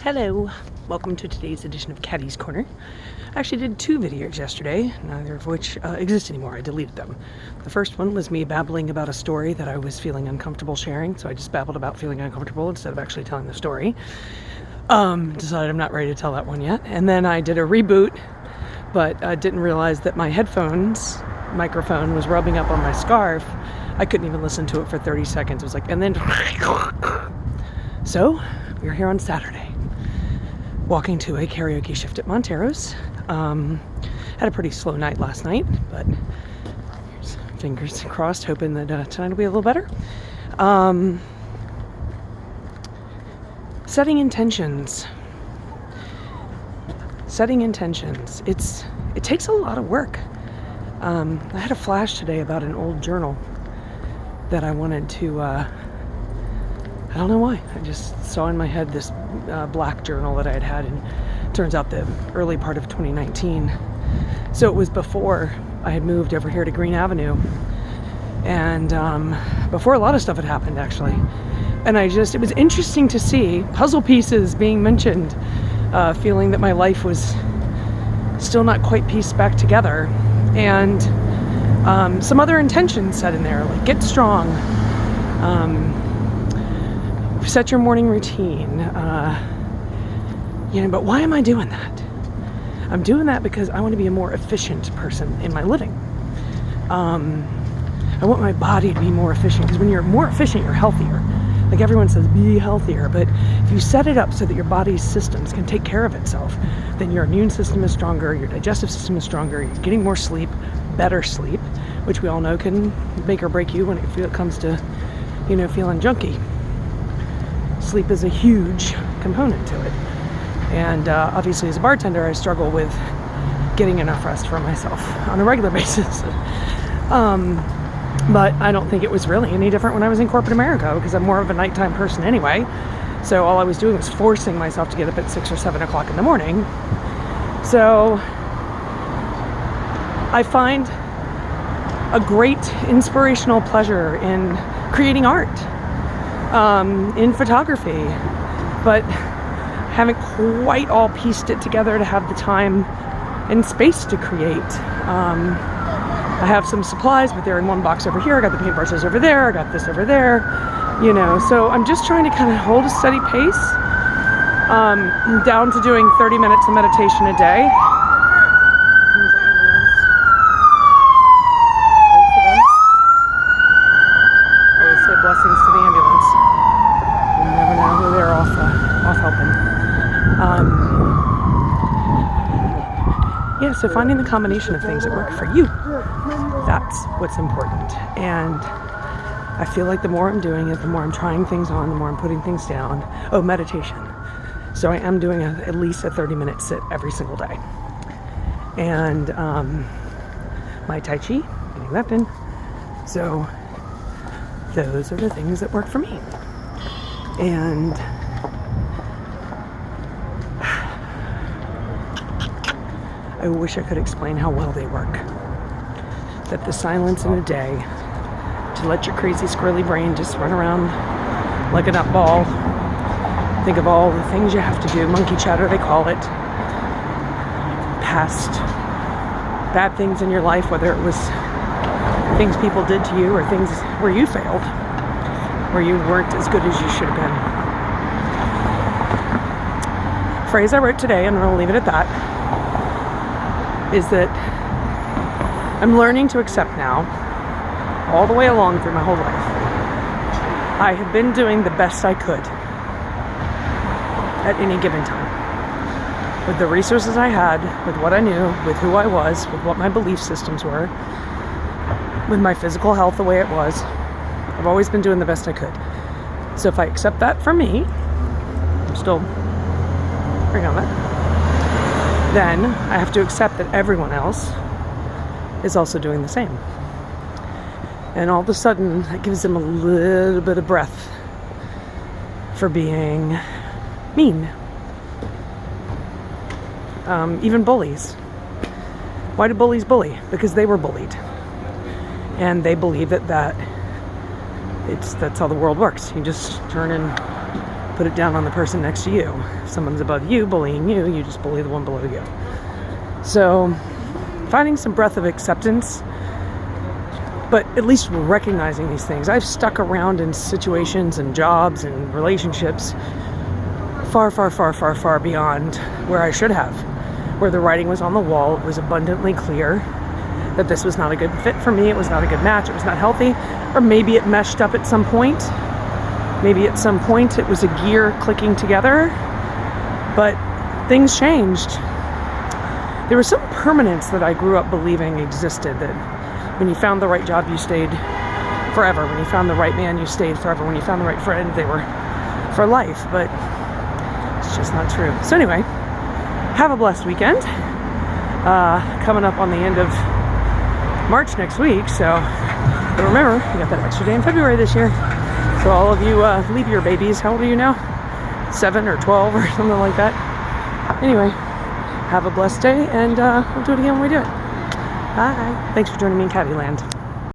Hello, welcome to today's edition of Caddy's Corner. I actually did 2 videos yesterday, neither of which exist anymore. I deleted them. The first one was me babbling about a story that I was feeling uncomfortable sharing, so I just babbled about feeling uncomfortable instead of actually telling the story. Decided I'm not ready to tell that one yet. And then I did a reboot, but I didn't realize that my headphones microphone was rubbing up on my scarf. I couldn't even listen to it for 30 seconds. It was like, and then... So, we're here on Saturday, walking to a karaoke shift at Montero's. Had a pretty slow night last night, but fingers crossed, hoping that tonight will be a little better. Setting intentions. It takes a lot of work. I had a flash today about an old journal that I wanted to, I don't know why. I just saw in my head this black journal that I had and it turns out the early part of 2019. So it was before I had moved over here to Green Avenue and before a lot of stuff had happened actually. And it was interesting to see puzzle pieces being mentioned, feeling that my life was still not quite pieced back together. And some other intentions set in there, like get strong, set your morning routine, but why am I doing that? I'm doing that because I want to be a more efficient person in my living. I want my body to be more efficient, because when you're more efficient, you're healthier. Like everyone says, be healthier, but if you set it up so that your body's systems can take care of itself, then your immune system is stronger, your digestive system is stronger, you're getting more sleep, better sleep, which we all know can make or break you when it comes to, feeling junky. Sleep is a huge component to it. And obviously as a bartender, I struggle with getting enough rest for myself on a regular basis. But I don't think it was really any different when I was in corporate America, because I'm more of a nighttime person anyway. So all I was doing was forcing myself to get up at 6 or 7 o'clock in the morning. So I find a great inspirational pleasure in creating art, in photography, but haven't quite all pieced it together to have the time and space to create. I have some supplies, but they're in one box over here. I got the paintbrushes over there. I got this over there, So I'm just trying to kind of hold a steady pace. I'm down to doing 30 minutes of meditation a day. Always say blessings to the ambulance. You never know who they're off helping. So finding the combination of things that work for you. That's what's important. And I feel like the more I'm doing it, the more I'm trying things on, the more I'm putting things down. Oh, meditation. So I am doing at least a 30-minute sit every single day. And my Tai Chi, getting that in. So those are the things that work for me. And I wish I could explain how well they work. That the silence in a day, to let your crazy squirrely brain just run around like a nutball, think of all the things you have to do, monkey chatter they call it, past bad things in your life, whether it was things people did to you or things where you failed, where you weren't as good as you should have been. Phrase I wrote today, and I'll leave it at that, is that I'm learning to accept now, all the way along through my whole life, I have been doing the best I could at any given time. With the resources I had, with what I knew, with who I was, with what my belief systems were, with my physical health the way it was, I've always been doing the best I could. So if I accept that for me, I'm still working on that, then I have to accept that everyone else is also doing the same. And all of a sudden, it gives them a little bit of breath for being mean. Even bullies. Why do bullies bully? Because they were bullied. And they believe that's how the world works. You just turn and put it down on the person next to you. If someone's above you bullying you, you just bully the one below you. So finding some breath of acceptance, but at least recognizing these things. I've stuck around in situations and jobs and relationships far, far, far, far, far beyond where I should have, where the writing was on the wall. It was abundantly clear that this was not a good fit for me. It was not a good match. It was not healthy. Or maybe it meshed up at some point. Maybe at some point it was a gear clicking together. But things changed. There was some permanence that I grew up believing existed, that when you found the right job, you stayed forever. When you found the right man, you stayed forever. When you found the right friend, they were for life. But it's just not true. So anyway, have a blessed weekend. Coming up on the end of March next week, so but remember, we got that extra day in February this year. So all of you leap year babies, how old are you now? 7 or 12 or something like that. Anyway, have a blessed day, and we'll do it again when we do it. Bye. Thanks for joining me in Caddyland.